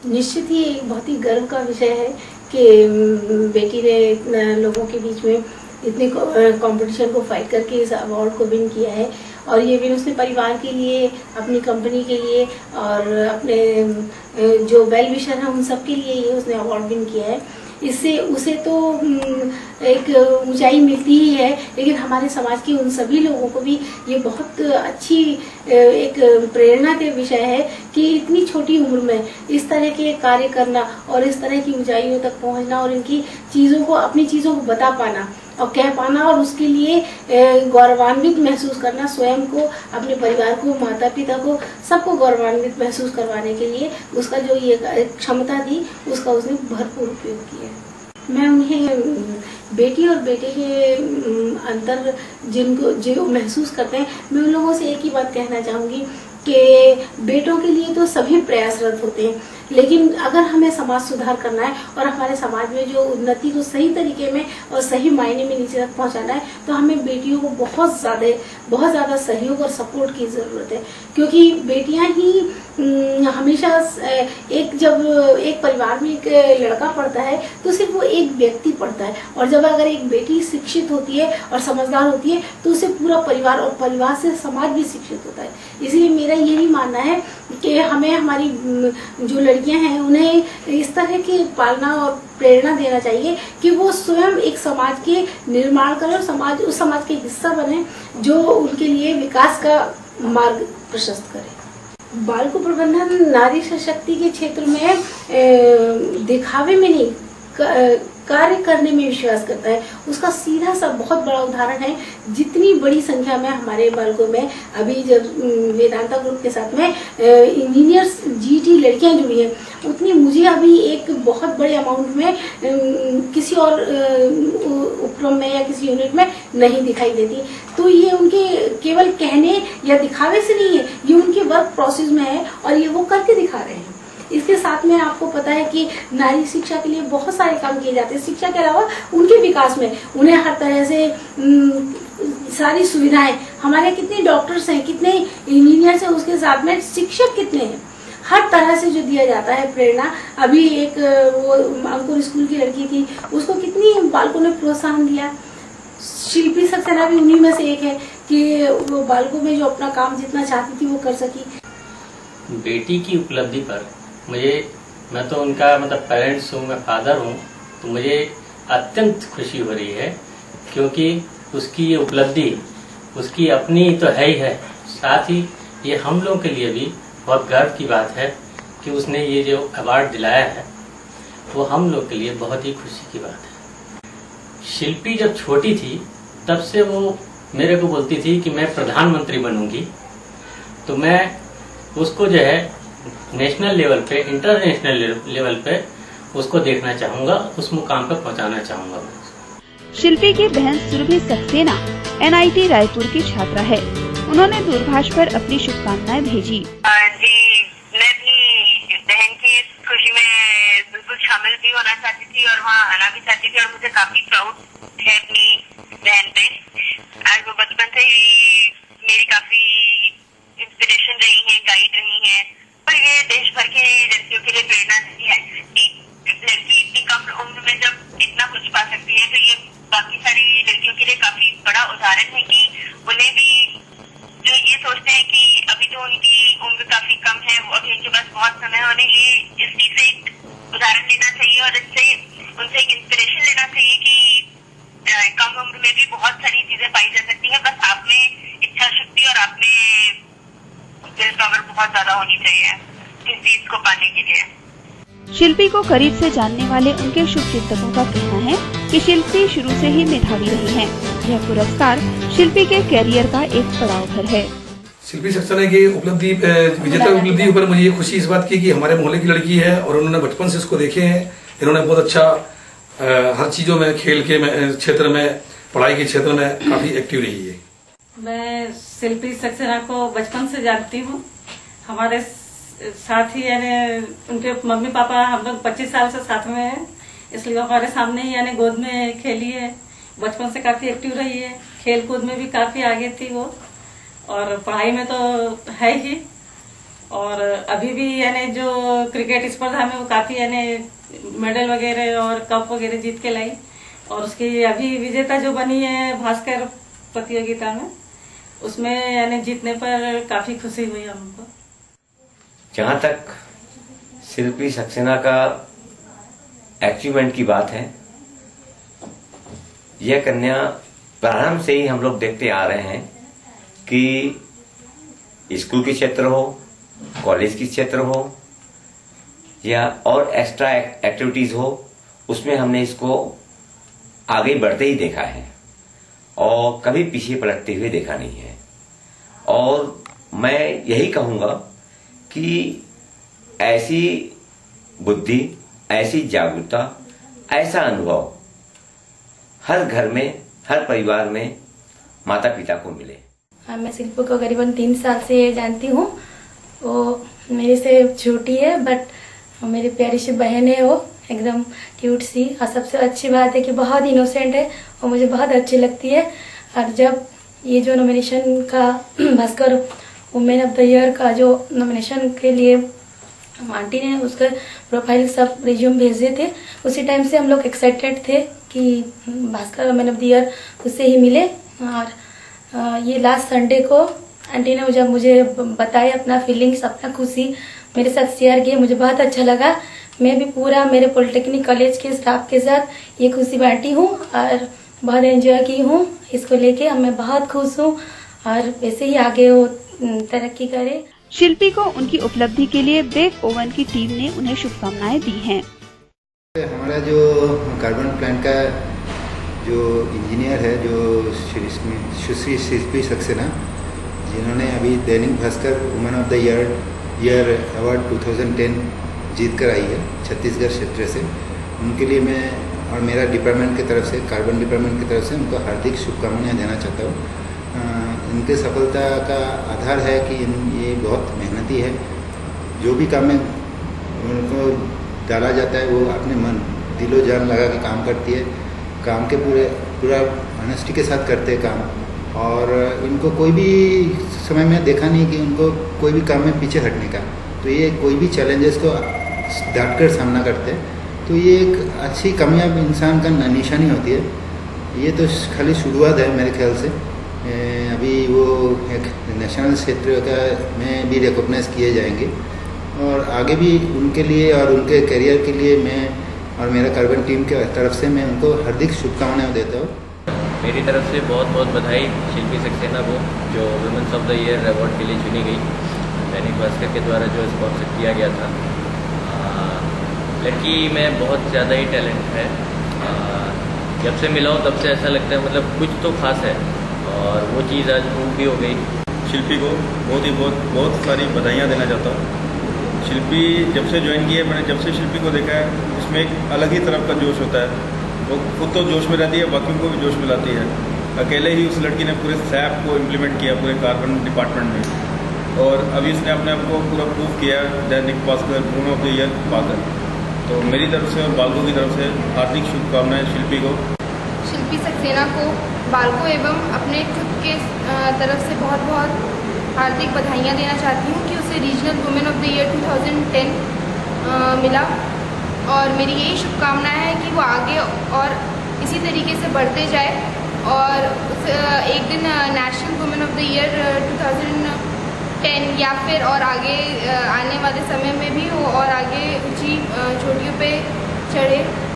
निश्चित ही एक बहुत ही गर्व का विषय है कि बेटी ने लोगों के बीच में इतने कंपटीशन को फाइट करके इस अवार्ड को विन किया है। और ये विन उसने परिवार के लिए, अपनी कंपनी के लिए और अपने जो वेल विशर हैं उन सब के लिए ये उसने अवार्ड विन किया है। इससे उसे तो एक ऊंचाई मिलती ही है, लेकिन हमारे समाज के उन सभी लोगों को भी ये बहुत अच्छी एक प्रेरणा के विषय है कि इतनी छोटी उम्र में इस तरह के कार्य करना और इस तरह की ऊंचाइयों तक पहुंचना और इनकी चीज़ों को, अपनी चीज़ों को बता पाना और कह पाना और उसके लिए गौरवान्वित महसूस करना, स्वयं को, अपने परिवार को, माता पिता को, सबको गौरवान्वित महसूस करवाने के लिए उसका जो ये क्षमता थी उसका उसने भरपूर उपयोग किया। मैं उन्हें बेटी और बेटे के अंतर जो महसूस करते हैं, मैं उन लोगों से एक ही बात कहना चाहूँगी कि बेटों के लिए तो सभी प्रयासरत होते हैं, लेकिन अगर हमें समाज सुधार करना है और हमारे समाज में जो उन्नति को सही तरीके में और सही मायने में नीचे तक पहुंचाना है, तो हमें बेटियों को बहुत ज़्यादा सहयोग और सपोर्ट की ज़रूरत है। क्योंकि बेटियां ही हमेशा जब एक परिवार में एक लड़का पढ़ता है तो सिर्फ वो एक व्यक्ति पढ़ता है, और जब अगर एक बेटी शिक्षित होती है और समझदार होती है तो उसे पूरा परिवार और परिवार से समाज भी शिक्षित होता है। इसलिए मेरा यही मानना है कि हमें हमारी जो लड़कियां हैं उन्हें इस तरह की पालना और प्रेरणा देना चाहिए कि वो स्वयं एक समाज के निर्माण करें और उस समाज के हिस्सा बने जो उनके लिए विकास का मार्ग प्रशस्त करे। बालिका प्रबंधन नारी शक्ति के क्षेत्र में दिखावे में नहीं, कार्य करने में विश्वास करता है। उसका सीधा सा बहुत बड़ा उदाहरण है। जितनी बड़ी संख्या में हमारे बालकों में अभी जब वेदांता ग्रुप के साथ में इंजीनियर्स जीटी लड़कियां जुड़ी हैं, उतनी मुझे अभी एक बहुत बड़े अमाउंट में किसी और उपक्रम में या किसी यूनिट में नहीं दिखाई देती। तो ये उनके केवल कहने या दिखावे से नहीं है, ये उनके वर्क प्रोसेस में है और ये वो करके दिखा रहे हैं। इसके साथ में आपको पता है कि नारी शिक्षा के लिए बहुत सारे काम किए जाते हैं। शिक्षा के अलावा उनके विकास में उन्हें हर तरह से सारी सुविधाएं, हमारे कितने डॉक्टर्स हैं, कितने इंजीनियर्स हैं, उसके साथ में शिक्षक कितने हैं, हर तरह से जो दिया जाता है प्रेरणा। अभी एक वो अंकुर स्कूल की लड़की थी, उसको कितनी बालकों ने प्रोत्साहन दिया। शिल्पी सक्सेना भी उन्हीं में से एक है कि वो बालकों में जो अपना काम जितना चाहती थी वो कर सकी। बेटी की उपलब्धि पर मैं तो उनका पेरेंट्स हूँ, मैं फादर हूँ, तो मुझे अत्यंत खुशी हो रही है, क्योंकि उसकी ये उपलब्धि उसकी अपनी तो है ही है, साथ ही ये हम लोगों के लिए भी बहुत गर्व की बात है कि उसने ये जो अवार्ड दिलाया है वो हम लोग के लिए बहुत ही खुशी की बात है। शिल्पी जब छोटी थी तब से वो मेरे को बोलती थी कि मैं प्रधानमंत्री बनूंगी, तो मैं उसको जो है नेशनल लेवल पे, इंटरनेशनल लेवल पे उसको देखना चाहूंगा, उस मुकाम पे पहुंचाना चाहूंगा। शिल्पी की बहन सुरभि सक्सेना NIT रायपुर की छात्रा है। उन्होंने दूरभाष पर अपनी शुभकामनाएं भेजी। जी, मैं अपनी बहन की खुशी में बिल्कुल शामिल भी होना चाहती थी और वहाँ आना भी चाहती थी, और मुझे काफी प्राउड है अपनी बहन पे। आज वो बचपन से ही मेरी काफी इंस्पिरेशन रही है, गाइड रही है, और ये देश भर की लड़कियों के लिए प्रेरणा नहीं है। एक लड़की इतनी कम उम्र में जब इतना कुछ पा सकती है, तो ये बाकी सारी लड़कियों के लिए काफी बड़ा उदाहरण है कि उन्हें भी जो ये सोचते हैं कि अभी तो उनकी उम्र काफी कम है, अभी उनके पास बहुत समय है, उन्हें ये इस चीज से एक उदाहरण लेना चाहिए और इससे उनसे एक इंस्पिरेशन लेना चाहिए कि कम उम्र में भी बहुत सारी चीजें पाई जा सकती है। बस आप में इच्छा शक्ति और आप में विल पावर बहुत ज्यादा होनी चाहिए इस चीज को पाने के लिए। शिल्पी को करीब से जानने वाले उनके शुभचिंतकों का कहना है कि शिल्पी शुरू से ही मेधावी रही है। यह पुरस्कार शिल्पी के कैरियर का एक पड़ाव भर है। शिल्पी सक्सेना की विजेता उपलब्धि पर मुझे ये खुशी इस बात की कि हमारे मोहल्ले की लड़की है और उन्होंने बचपन से इसको देखे हैं। इन्होंने बहुत अच्छा हर चीजों में, खेल के क्षेत्र में, पढ़ाई के क्षेत्र में काफी एक्टिव रही है। मैं शिल्पी सक्सेना को बचपन से जानती हूँ। हमारे साथ ही यानी उनके मम्मी पापा हम लोग 25 साल से साथ में हैं, इसलिए हमारे सामने ही यानी गोद में खेली है। बचपन से काफी एक्टिव रही है, खेल कूद में भी काफी आगे थी वो, और पढ़ाई में तो है ही। और अभी भी यानी जो क्रिकेट स्पर्धा में वो काफी यानी मेडल वगैरह और कप वगैरह जीत के लाई। और उसकी अभी विजेता जो बनी है भास्कर प्रतियोगिता में, उसमें यानी जीतने पर काफी खुशी हुई हमको। जहाँ तक शिल्पी सक्सेना का अचीवमेंट की बात है, यह कन्या प्रारंभ से ही हम लोग देखते आ रहे हैं कि स्कूल के क्षेत्र हो, कॉलेज के क्षेत्र हो या और एक्स्ट्रा एक्टिविटीज हो, उसमें हमने इसको आगे बढ़ते ही देखा है और कभी पीछे पलटते हुए देखा नहीं है। और मैं यही कहूंगा कि ऐसी बुद्धि, ऐसी जागरूकता, ऐसा अनुभव हर घर में, हर परिवार में माता पिता को मिले। मैं शिल्पी को करीबन 3 साल से जानती हूँ। वो मेरे से छोटी है बट मेरी प्यारी सी बहन है, वो एकदम क्यूट सी। और सबसे अच्छी बात है कि बहुत इनोसेंट है और मुझे बहुत अच्छी लगती है। और जब ये जो नॉमिनेशन का Bhaskar women of the year का जो नॉमिनेशन के लिए आंटी ने उसका प्रोफाइल सब रिज्यूम भेजे थे, उसी टाइम से हम लोग एक्साइटेड थे कि Bhaskar women of the year उससे ही मिले। और ये लास्ट संडे को आंटी ने जब मुझे बताया अपना फीलिंग्स, अपना खुशी मेरे साथ शेयर किए, मुझे बहुत अच्छा लगा। मैं भी पूरा मेरे पॉलिटेक्निक कॉलेज के स्टाफ के साथ ये खुशी बांटी हूँ और बहुत एंजॉय की हूँ इसको लेके। मैं बहुत खुश हूँ और वैसे ही आगे वो तरक्की करे। शिल्पी को उनकी उपलब्धि के लिए बेक ओवन की टीम ने उन्हें शुभकामनाएं दी हैं। हमारा जो कार्बन प्लांट का जो इंजीनियर है, जो सुश्री शिल्पी सक्सेना, जिन्होंने अभी Dainik Bhaskar women of the year award 2010 जीत कर आई है छत्तीसगढ़ क्षेत्र से, उनके लिए मैं और मेरा डिपार्टमेंट की तरफ से, कार्बन डिपार्टमेंट की तरफ से उनको हार्दिक शुभकामनाएं देना चाहता हूँ। इनके सफलता का आधार है कि ये बहुत मेहनती है। जो भी काम में उनको डाला जाता है वो अपने मन दिलो जान लगा के काम करती है। काम के पूरा ऑनेस्टी के साथ करते हैं काम। और इनको कोई भी समय में देखा नहीं कि उनको कोई भी काम में पीछे हटने का। तो ये कोई भी चैलेंजेस को डट कर सामना करते हैं। तो ये एक अच्छी कामयाब इंसान का निशानी होती है। ये तो खाली शुरुआत है मेरे ख्याल से। अभी वो एक नेशनल क्षेत्र का में भी रिकॉग्नाइज किए जाएंगे और आगे भी उनके लिए और उनके करियर के लिए मैं और मेरा कार्बन टीम के तरफ से मैं उनको हार्दिक शुभकामनाएं देता हूँ। मेरी तरफ से बहुत बहुत बधाई शिल्पी सक्सेना को, जो women's of the year award के लिए चुनी गई। दैनिक भास्कर के द्वारा जो स्पॉन्सर किया गया था। लड़की में बहुत ज़्यादा ही टैलेंट है। जब से मिला हूँ तब से ऐसा लगता है मतलब कुछ तो खास है और वो चीज़ आज प्रूव भी हो गई। शिल्पी को बहुत सारी बधाइयाँ देना चाहता हूँ। शिल्पी जब से ज्वाइन की है, मैंने जब से शिल्पी को देखा है, उसमें एक अलग ही तरह का जोश होता है। वो खुद तो जोश में रहती है, बाकियों को भी जोश में लाती है। अकेले ही उस लड़की ने पूरे सैप को इम्प्लीमेंट किया पूरे कार्बन डिपार्टमेंट में और अभी इसने अपने आप को पूरा प्रूव किया Dainik Bhaskar women of the year पाकर। तो मेरी तरफ से और बालको की तरफ से हार्दिक शुभकामनाएं शिल्पी को। शिल्पी सक्सेना को, बालको एवं अपने खुद के तरफ से बहुत बहुत हार्दिक बधाइयाँ देना चाहती हूँ कि उसे regional women of the year 2010 मिला। और मेरी यही शुभकामना है कि वो आगे और इसी तरीके से बढ़ते जाए और एक दिन national women of the year 2010 या फिर और आगे आने वाले समय में भी वो और आगे ऊंची